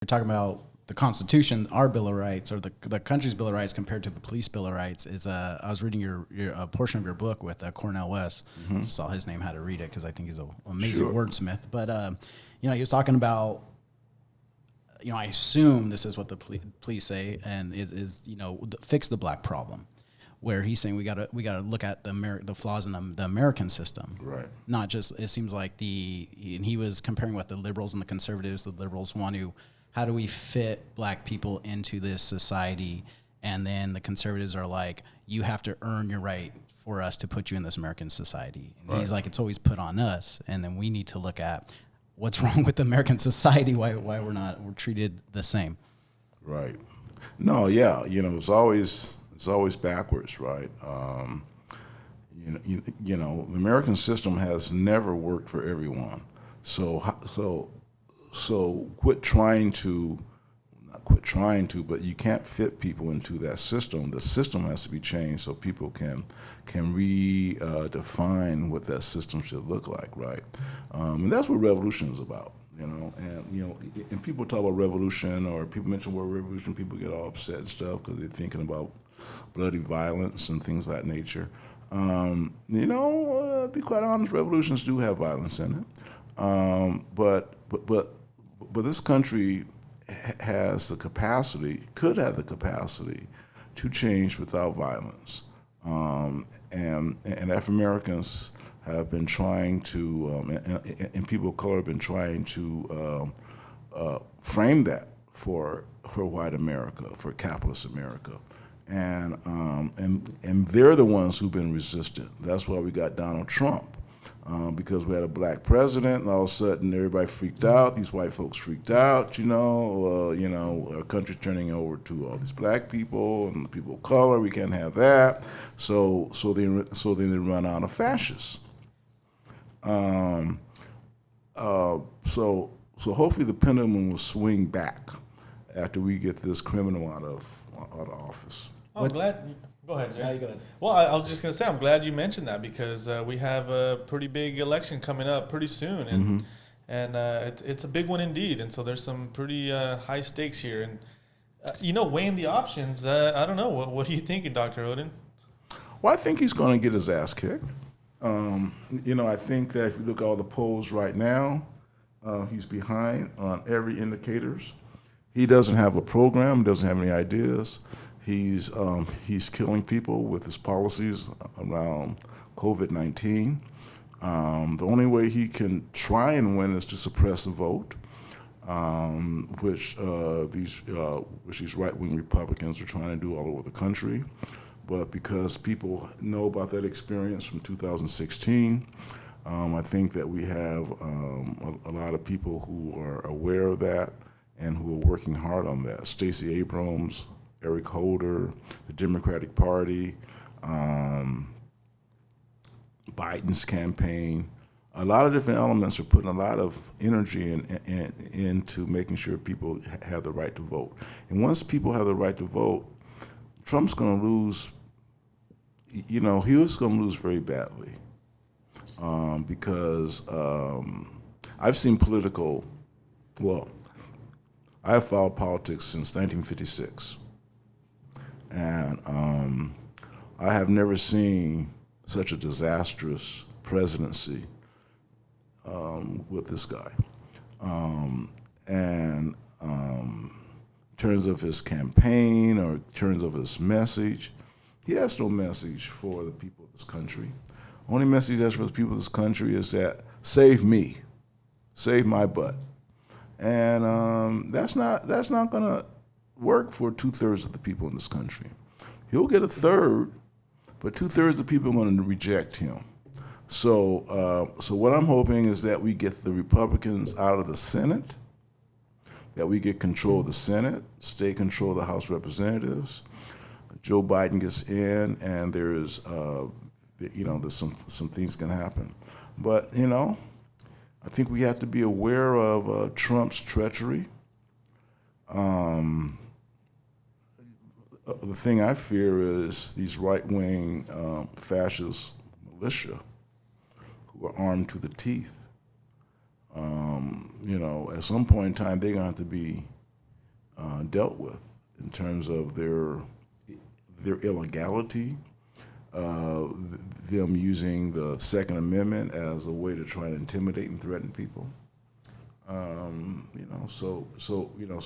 You're talking about the Constitution, our Bill of Rights, or the country's Bill of Rights compared to the police Bill of Rights. Is I was reading your a portion of your book with Cornel West. Saw his name, had to read it because I think he's an amazing wordsmith. But he was talking about. I assume this is what the police say, and it is fix the black problem. Where he's saying we gotta look at the flaws in the American system, right? Not just, it seems like and he was comparing what the liberals and the conservatives. The liberals want to, how do we fit black people into this society, and then the conservatives are like, you have to earn your right for us to put you in this American society. And he's like, it's always put on us, and then we need to look at what's wrong with American society, why we're treated the same. Right. No, yeah, it's always backwards, right? The American system has never worked for everyone. So not quit trying to, but you can't fit people into that system. The system has to be changed so people can redefine what that system should look like, right? And that's what revolution is about. And people talk about revolution, or people mention the word revolution, people get all upset and stuff because they're thinking about bloody violence and things of that nature. Be quite honest, revolutions do have violence in it. But this country has the capacity, could have the capacity, to change without violence. And African Americans have been trying to, and people of color have been trying to frame that for white America, for capitalist America. And they're the ones who've been resistant. That's why we got Donald Trump, because we had a black president, and all of a sudden everybody freaked out. These white folks freaked out. Our country's turning over to all these black people and people of color. We can't have that. So then they run out of fascists. So hopefully the pendulum will swing back after we get this criminal out of office. I'm glad. Go ahead, Jay. Yeah, you go ahead. Well, I was just going to say, I'm glad you mentioned that, because we have a pretty big election coming up pretty soon, and it's a big one indeed. And so there's some pretty high stakes here. And weighing the options, I don't know. What are you thinking, Dr. Oden? Well, I think he's going to get his ass kicked. I think that if you look at all the polls right now, he's behind on every indicators. He doesn't have a program, doesn't have any ideas. He's killing people with his policies around COVID-19. The only way he can try and win is to suppress the vote, which these right-wing Republicans are trying to do all over the country. But because people know about that experience from 2016, I think that we have a lot of people who are aware of that and who are working hard on that. Stacey Abrams, Eric Holder, the Democratic Party, Biden's campaign. A lot of different elements are putting a lot of energy into making sure people have the right to vote. And once people have the right to vote, Trump's going to lose. He was going to lose very badly, because I've seen I have followed politics since 1956, and I have never seen such a disastrous presidency with this guy. In terms of his campaign or in terms of his message, he has no message for the people of this country. Only message he has for the people of this country is that save me, save my butt, and that's not going to work for 2/3 of the people in this country. He'll get 1/3, but 2/3 of the people are going to reject him. So what I'm hoping is that we get the Republicans out of the Senate, that we get control of the Senate, state control of the House of Representatives. Joe Biden gets in, and there's some things can happen. But I think we have to be aware of Trump's treachery. The thing I fear is these right-wing fascist militia who are armed to the teeth. At some point in time, they're going to have to be dealt with in terms of their illegality, them using the Second Amendment as a way to try and intimidate and threaten people. So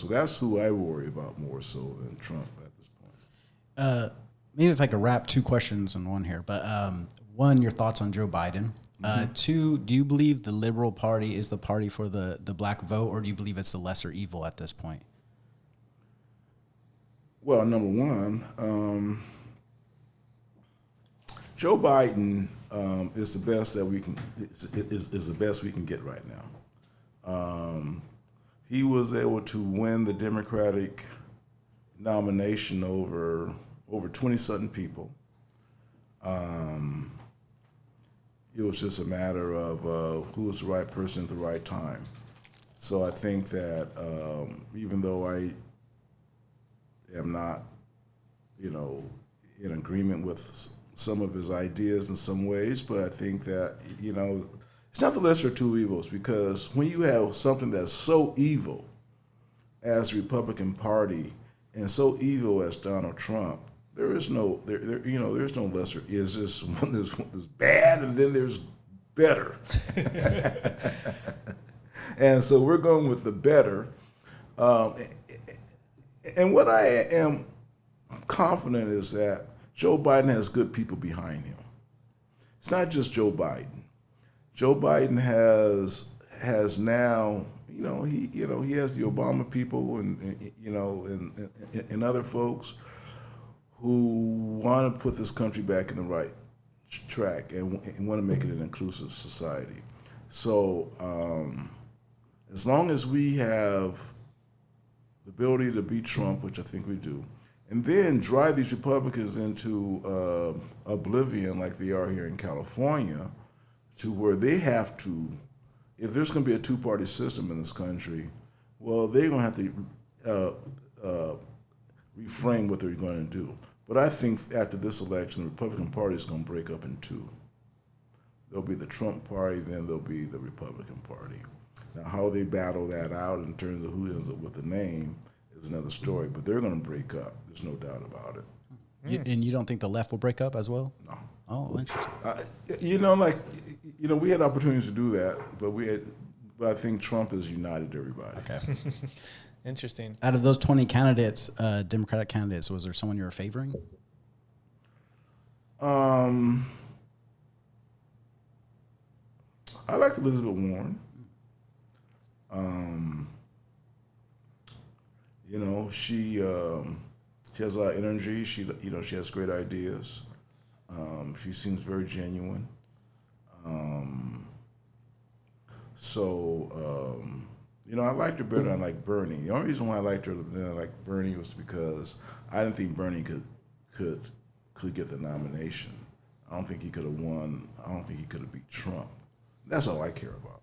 that's who I worry about more so than Trump at this point. Maybe if I could wrap two questions in one here, but one, your thoughts on Joe Biden. Two, do you believe the Liberal Party is the party for the black vote, or do you believe it's the lesser evil at this point? Well, number one, Joe Biden is the best that we can is the best we can get right now. He was able to win the Democratic nomination over 20-something people. It was just a matter of who was the right person at the right time. So I think that even though I am not, in agreement with some of his ideas in some ways, but I think that, it's not the lesser of two evils, because when you have something that's so evil as the Republican Party and so evil as Donald Trump, there's no lesser. It's just one there's bad and then there's better. And so we're going with the better. And what I am confident is that Joe Biden has good people behind him. It's not just Joe Biden. Joe Biden has now, he has the Obama people and other folks who want to put this country back in the right track and want to make it an inclusive society. So as long as we have the ability to beat Trump, which I think we do, and then drive these Republicans into oblivion like they are here in California, to where they have to, if there's going to be a two-party system in this country, well, they're going to have to reframe what they're going to do. But I think after this election, the Republican Party is going to break up in two. There'll be the Trump Party, then there'll be the Republican Party. Now, how they battle that out in terms of who ends up with the name is another story, but they're going to break up. There's no doubt about it. And you don't think the left will break up as well? No. Oh, interesting. We had opportunities to do that, but I think Trump has united everybody. Okay. Interesting. Out of those 20 candidates, Democratic candidates, was there someone you were favoring? I liked Elizabeth Warren. She has a lot of energy. She has great ideas. She seems very genuine. I liked her better than I liked Bernie. The only reason why I liked her than I liked Bernie was because I didn't think Bernie could get the nomination. I don't think he could have won. I don't think he could have beat Trump. That's all I care about.